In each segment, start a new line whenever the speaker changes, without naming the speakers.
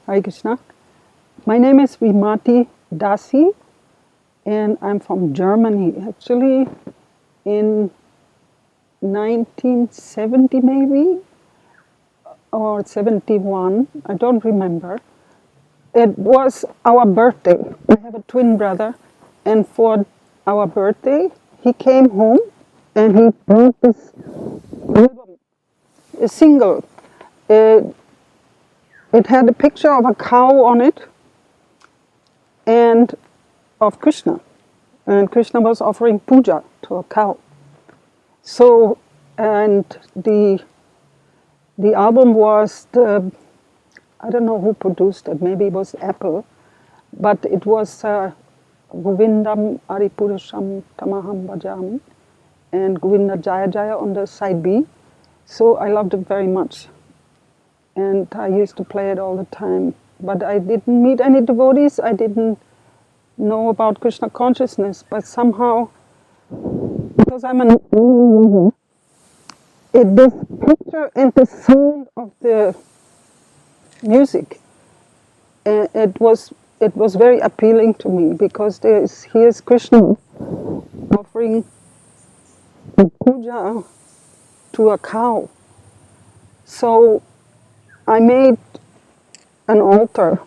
Hare Krishna. My name is Hrimati Dasi, and I'm from Germany. Actually, in 1970 maybe, or 71, I don't remember. It was our birthday. We have a twin brother, and for our birthday, he came home and he brought this album, a single. It had a picture of a cow on it and of Krishna. And Krishna was offering puja to a cow. So, and the album was I don't know who produced it, maybe it was Apple, but it was Govindam Aripurusham Tamaham Bhajami and Govinda Jaya Jaya on the side B. So I loved it very much. And I used to play it all the time. But I didn't meet any devotees, I didn't know about Krishna consciousness, but somehow, because I'm an this picture and the sound of the music, it was very appealing to me, because here's Krishna offering puja to a cow. So I made an altar.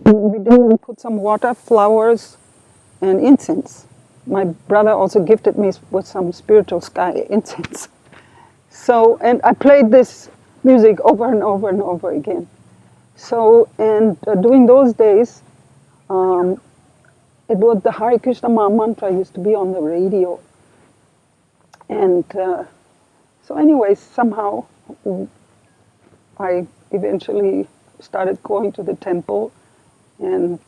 We didn't put some water, flowers, and incense. My brother also gifted me with some spiritual sky incense. So, and I played this music over and over and over again. So, and during those days, it was the Hare Krishna mantra used to be on the radio. And so anyways, somehow I eventually started going to the temple, and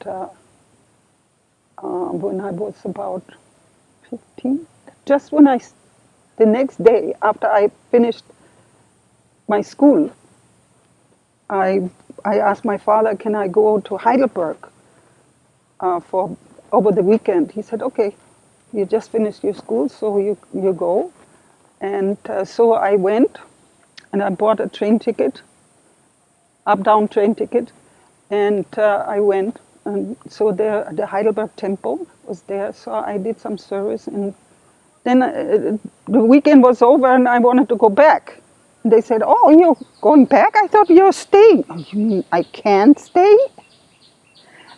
when I was about 15, just when the next day after I finished my school, I asked my father, can I go to Heidelberg for over the weekend? He said, okay, you just finished your school, so you go. And so I went, and I bought a train ticket, up-down train ticket, and I went. And so the Heidelberg temple was there, so I did some service, and then the weekend was over and I wanted to go back. And they said, oh, you're going back? I thought you're staying. Oh, you mean I can't stay?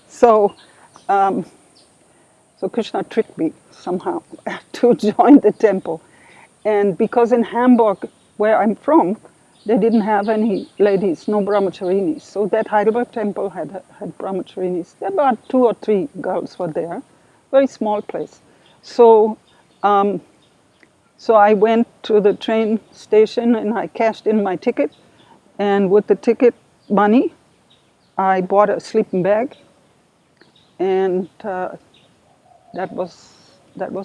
So, so Krishna tricked me somehow to join the temple. And because in Hamburg, where I'm from, they didn't have any ladies, no brahmacharinis. So that Heidelberg temple had brahmacharinis. There were about 2 or 3 girls were there. Very small place. So, so I went to the train station and I cashed in my ticket. And with the ticket money, I bought a sleeping bag. And that was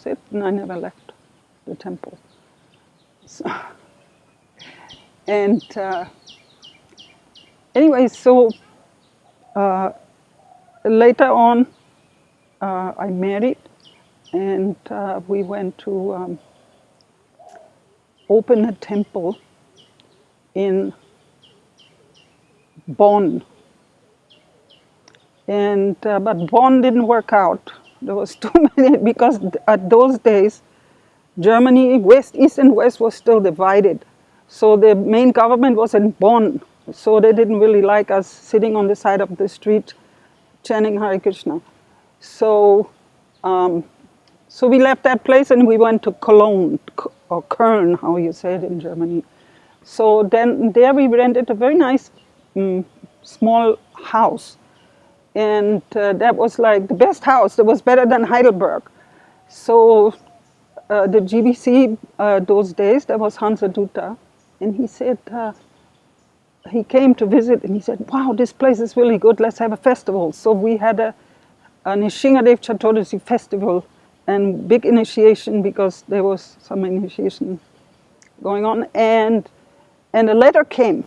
it. And I never left the temple. So, and anyway, so later on, I married, and we went to open a temple in Bonn. And but Bonn didn't work out. There was too many, because at those days, Germany, West, East and West was still divided. So the main government was in Bonn. So they didn't really like us sitting on the side of the street chanting Hare Krishna. So, so we left that place and we went to Cologne, or Köln, how you say it in Germany. So then there we rented a very nice small house. And that was like the best house. It was better than Heidelberg. So the GBC those days, there was Hansa Dutta, and he said, he came to visit and he said, wow, this place is really good, let's have a festival. So we had a Nishingadev Chaturdashi festival and big initiation, because there was some initiation going on. And a letter came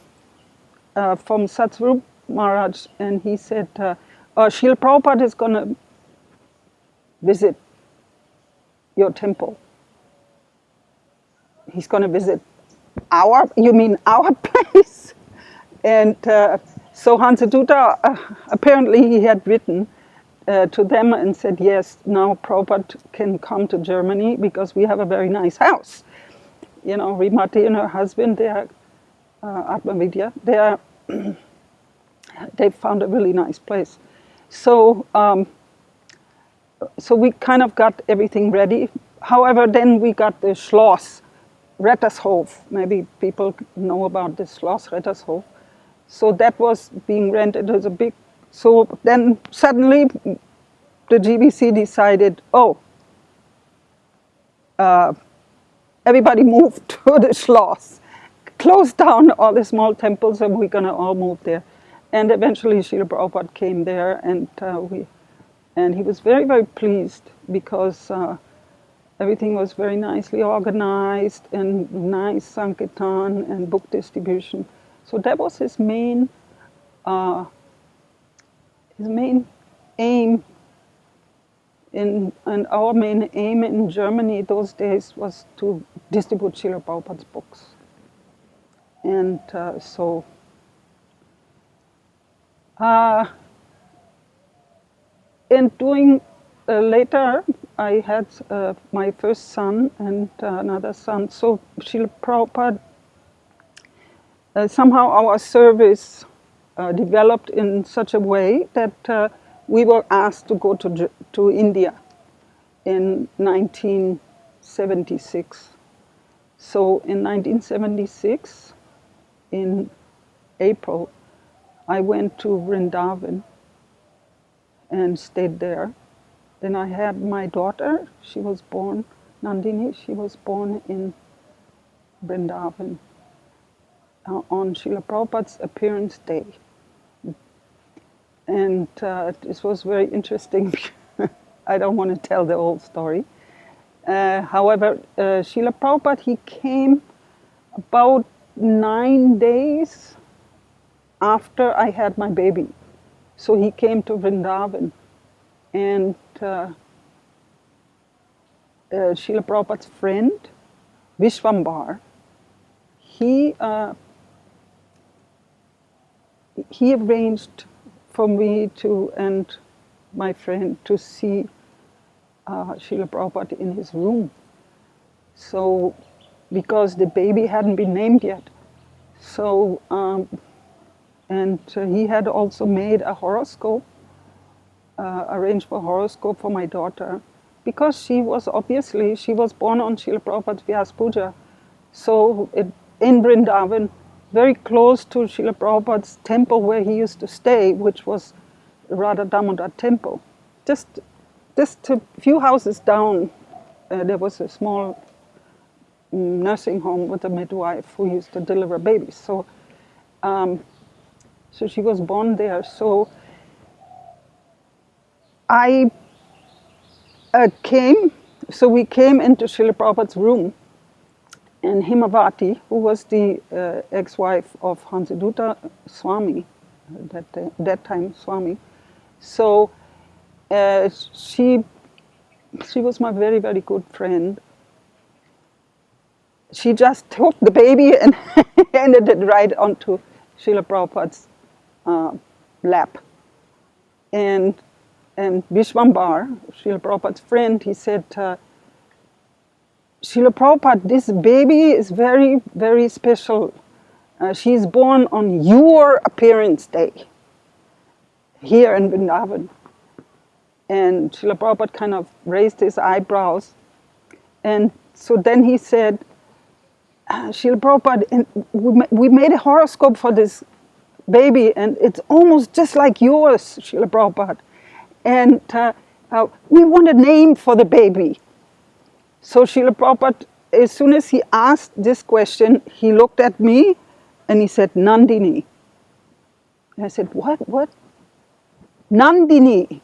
from Satsvarup Maharaj, and he said, Srila Prabhupada is going to visit your temple. He's going to visit you mean our place? And so So Hansadutta, apparently he had written to them and said, yes, now Prabhupada can come to Germany because we have a very nice house. You know, Hrimati and her husband, they are Atmavidya, they found a really nice place. So, so we kind of got everything ready. However, then we got the Schloss, Rettershof. Maybe people know about this Schloss, Rettershof. So that was being rented as a big. So then suddenly the GBC decided, oh, everybody moved to the Schloss, closed down all the small temples, and we're going to all move there. And eventually Srila Prabhupada came there, and he was very, very pleased because everything was very nicely organized and nice Sankirtan and book distribution. So that was his main aim. And our main aim in Germany those days was to distribute Srila Prabhupada's books. And in doing later, I had my first son and another son. So Srila Prabhupada, somehow our service developed in such a way that we were asked to go to India in 1976. So in 1976, in April, I went to Vrindavan and stayed there. Then I had my daughter. She was born, Nandini. She was born in Vrindavan on Srila Prabhupada's appearance day. And this was very interesting. I don't want to tell the whole story. However, Srila Prabhupada, he came about 9 days after I had my baby. So he came to Vrindavan. And Srila Prabhupada's friend, Vishwambar, he arranged for me and my friend to see Srila Prabhupada in his room. So, because the baby hadn't been named yet. So, and he had also made a horoscope, arranged for horoscope for my daughter, because she was born on Srila Prabhupada's Vyas Puja. So in Vrindavan, very close to Srila Prabhupada's temple where he used to stay, which was Radha Damodar temple. Just a few houses down, there was a small nursing home with a midwife who used to deliver babies. So, so she was born there. So we came into Srila Prabhupada's room, and Himavati, who was the ex-wife of Hansadutta Swami, that time Swami, so she was my very, very good friend. She just took the baby and handed it right onto Srila Prabhupada's lap. And Vishwambar, Srila Prabhupada's friend, he said, Srila Prabhupada, this baby is very, very special. She's born on your appearance day here in Vrindavan. And Srila Prabhupada kind of raised his eyebrows. And so then he said, Srila Prabhupada, we made a horoscope for this baby, and it's almost just like yours, Srila Prabhupada. And we want a name for the baby. So Srila Prabhupada, as soon as he asked this question, he looked at me and he said, Nandini. And I said, what? Nandini.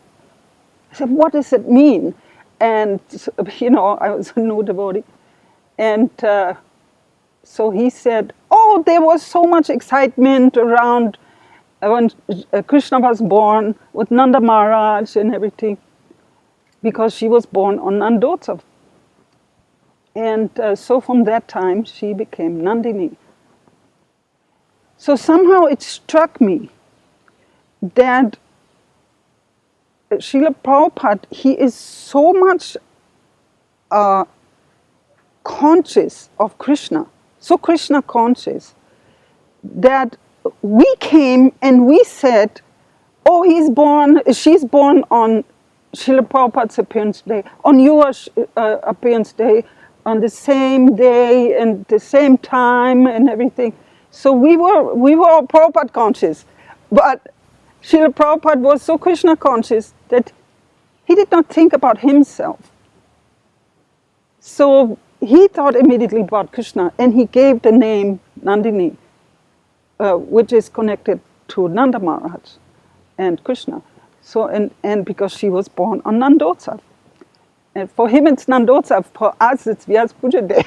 I said, what does it mean? And, I was a new devotee. And so he said, oh, there was so much excitement around when Krishna was born with Nanda Maharaj and everything, because she was born on Nandotsav. And so from that time, she became Nandini. So somehow it struck me that Srila Prabhupada, he is so much conscious of Krishna, so Krishna conscious, that we came and we said, oh, she's born on Srila Prabhupada's appearance day, on your appearance day, on the same day and the same time and everything. So we were Prabhupada conscious, but Srila Prabhupada was so Krishna conscious that he did not think about himself. So he thought immediately about Krishna, and he gave the name Nandini, which is connected to Nanda Maharaj and Krishna. So, and because she was born on Nandotsav. And for him it's Nandotsav, for us it's Vyas Puja Day.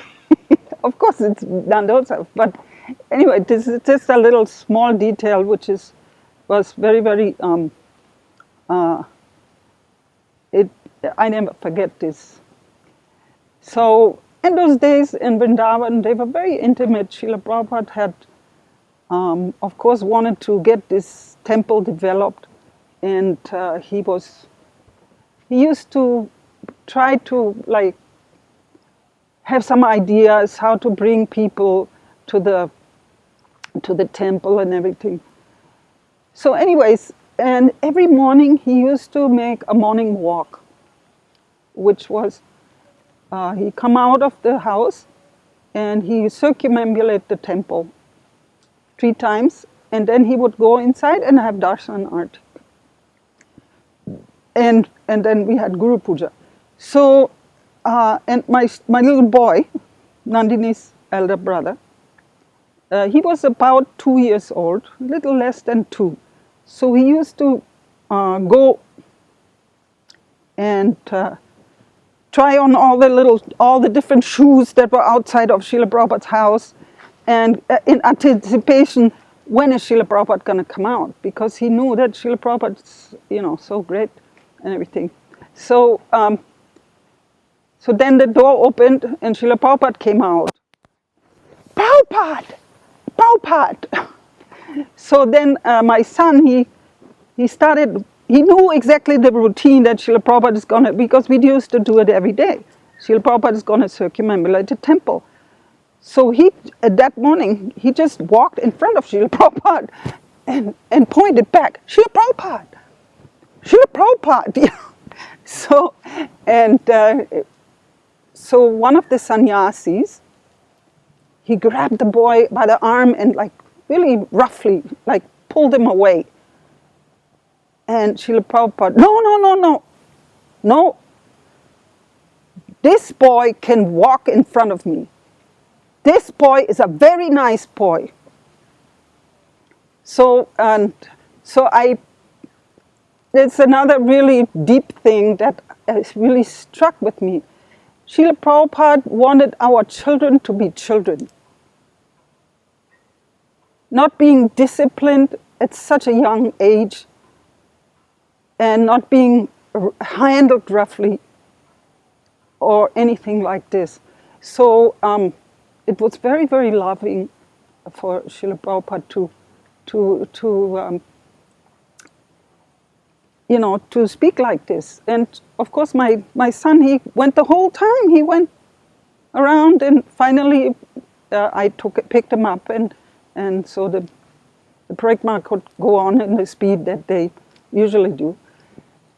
Of course it's Nandotsav, but anyway, this is just a little small detail which was very, very, I never forget this. So in those days in Vrindavan, they were very intimate. Srila Prabhupada had, of course, wanted to get this temple developed, and he used to try to have some ideas how to bring people to the temple and everything. So anyways, and every morning he used to make a morning walk, which was, he come out of the house and he circumambulate the temple 3 times, and then he would go inside and have darshan art. And then we had Guru Puja. So, and my little boy, Nandini's elder brother, he was about 2 years old, a little less than 2. So he used to go and try on all the different shoes that were outside of Srila Prabhupada's house, and in anticipation, when is Srila Prabhupada going to come out? Because he knew that Srila Prabhupada's, so great and everything. So, so then the door opened and Srila Prabhupada came out. Prabhupada! Prabhupada! So then my son, he knew exactly the routine that Srila Prabhupada is going to, because we used to do it every day. Srila Prabhupada is going to circumambulate the temple. So that morning, he just walked in front of Srila Prabhupada and pointed back, Srila Prabhupada! Srila Prabhupada! So, and so one of the sannyasis, he grabbed the boy by the arm and really roughly, pulled him away. And Srila Prabhupada, no. This boy can walk in front of me. This boy is a very nice boy. So, there's another really deep thing that has really struck with me. Srila Prabhupada wanted our children to be children. Not being disciplined at such a young age, and not being handled roughly or anything like this. So it was very, very loving for Srila Prabhupada to speak like this. And of course my son, he went the whole time, he went around, and finally I picked him up, and so the parikramā could go on in the speed that they usually do.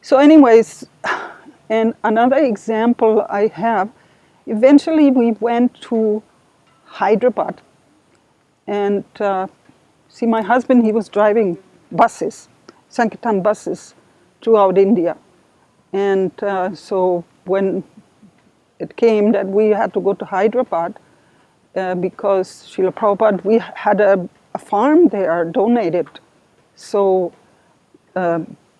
So anyways, and another example I have, eventually we went to Hyderabad, and see, my husband, he was driving buses, Sankirtan buses throughout India. And so when it came that we had to go to Hyderabad, because Srila Prabhupada, we had a farm there donated. So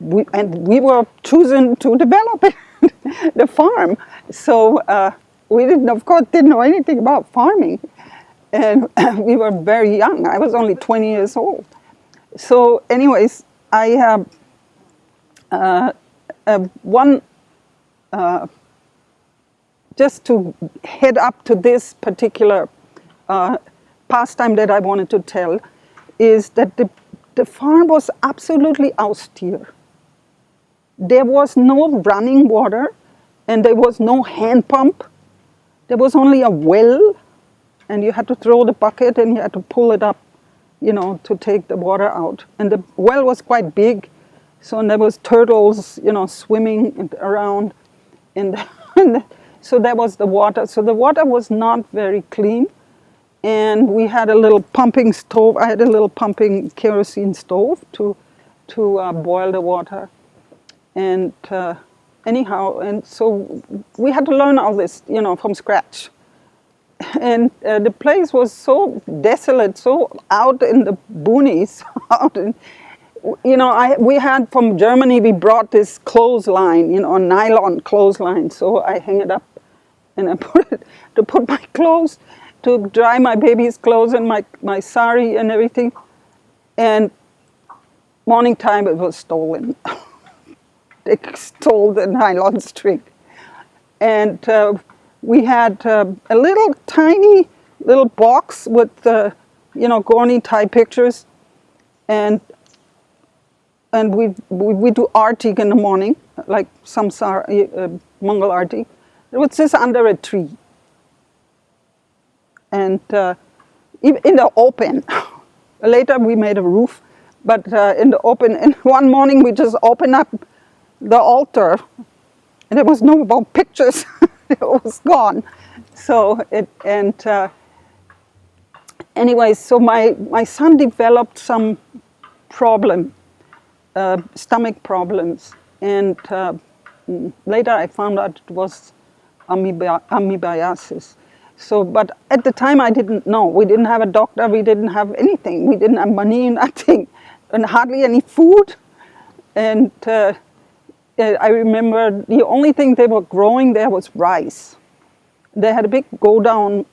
we were chosen to develop it, the farm. So we of course didn't know anything about farming, and we were very young. I was only 20 years old. So anyways, I have just to head up to this particular pastime that I wanted to tell, is that the farm was absolutely austere. There was no running water, and there was no hand pump. There was only a well, and you had to throw the bucket and you had to pull it up, to take the water out. And the well was quite big, so there was turtles, swimming around. And so that was the water. So the water was not very clean. And we had a little pumping stove. I had a little pumping kerosene stove to boil the water. And anyhow, and so we had to learn all this, from scratch. And the place was so desolate, so out in the boonies. We had from Germany, we brought this clothesline, a nylon clothesline. So I hang it up and I put it to put my clothes, to dry my baby's clothes and my sari and everything. And morning time it was stolen. They stole the nylon string. And we had a little tiny little box with, Gorni Thai pictures. And we do arti in the morning, like samsara, Mangal arti. It was just under a tree. And in the open. Later we made a roof, but in the open. And one morning we just opened up the altar, and there was no more pictures. It was gone. So anyway, so my son developed some problem, stomach problems, and later I found out it was amoebiasis. So, but at the time I didn't know. We didn't have a doctor. We didn't have anything. We didn't have money, nothing, and hardly any food. And I remember the only thing they were growing there was rice. They had a big go-down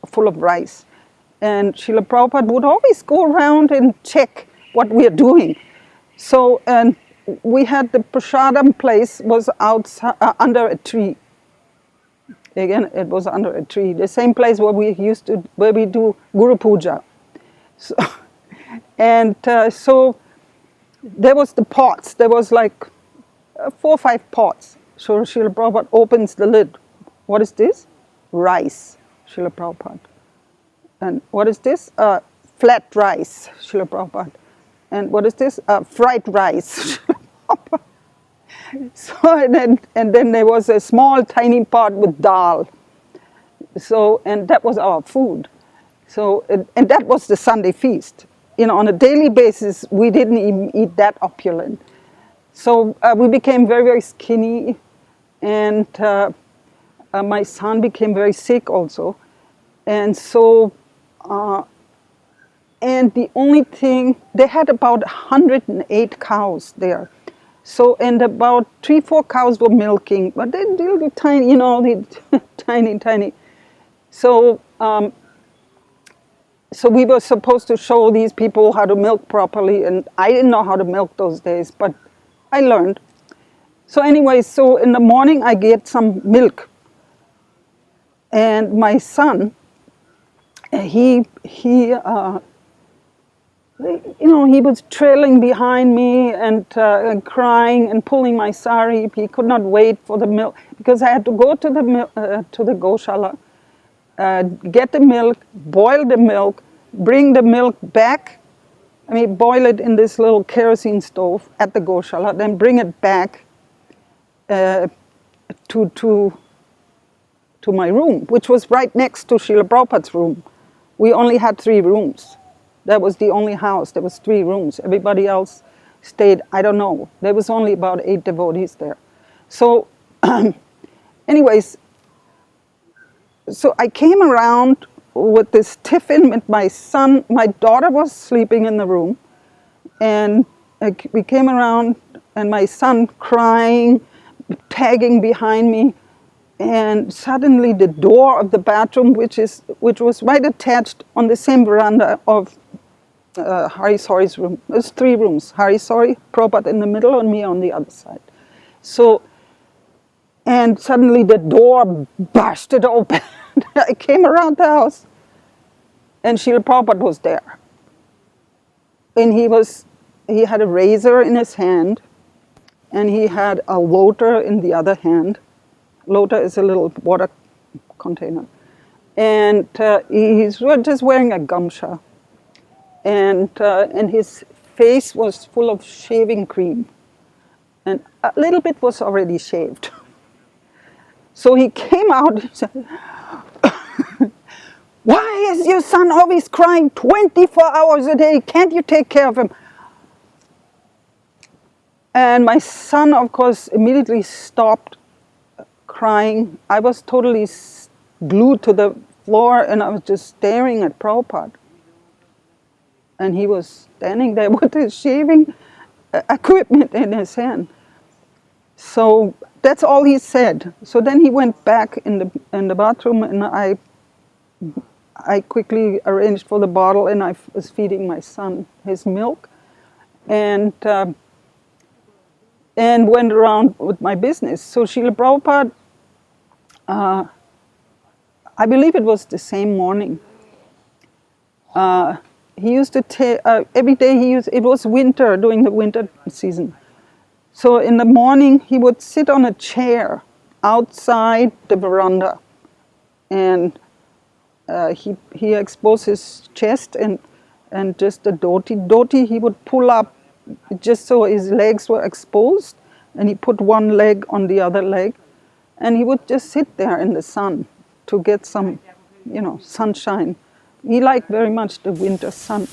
full of rice. And Srila Prabhupada would always go around and check what we are doing. So, and we had the prasadam place was outside, under a tree. Again, it was under a tree. The same place where we do Guru Puja. So, and so there was the pots. There was like 4 or 5 pots. So Srila Prabhupada opens the lid. What is this? Rice, Srila Prabhupada. And what is this? Flat rice, Srila Prabhupada. And what is this? Fried rice, Srila Prabhupada. So and then there was a small tiny pot with dal. So, and that was our food. So and that was the Sunday feast. On a daily basis we didn't even eat that opulent. So we became very, very skinny, and my son became very sick also. And so, and the only thing, they had about 108 cows there. So, and about 3-4 cows were milking, but they're little tiny, tiny. So, so we were supposed to show these people how to milk properly, and I didn't know how to milk those days, but I learned. So anyway, so in the morning I get some milk, and my son, he was trailing behind me and crying and pulling my sari. He could not wait for the milk because I had to go to the Goshala, get the milk, boil the milk, bring the milk back. Boil it in this little kerosene stove at the Goshala, then bring it back to my room, which was right next to Srila Prabhupada's room. We only had 3 rooms. That was the only house. There was 3 rooms. Everybody else stayed, I don't know. There was only about 8 devotees there. So, anyways, so I came around with this tiffin with my son. My daughter was sleeping in the room. And we came around, and my son crying, tagging behind me. And suddenly the door of the bathroom, which was right attached on the same veranda of Harisori's room. There's 3 rooms. Harisori, Prabhupada in the middle, and me on the other side. So, and suddenly the door bursted open. I came around the house, and Srila Prabhupada was there. And he had a razor in his hand, and he had a loader in the other hand. Loader is a little water container. And he's just wearing a gamcha. And his face was full of shaving cream. And a little bit was already shaved. So he came out and said, "Why is your son always crying 24 hours a day? Can't you take care of him?" And my son, of course, immediately stopped crying. I was totally glued to the floor, and I was just staring at Prabhupada. And he was standing there with his shaving equipment in his hand. So that's all he said. So then he went back in the bathroom, and I quickly arranged for the bottle, and I was feeding my son his milk, and went around with my business. So Srila Prabhupada, I believe it was the same morning. He used to take every day. It was winter, during the winter season. So in the morning he would sit on a chair outside the veranda, and he exposed his chest and just the dhoti he would pull up just so his legs were exposed, and he put one leg on the other leg, and he would just sit there in the sun to get some, sunshine. He liked very much the winter sun.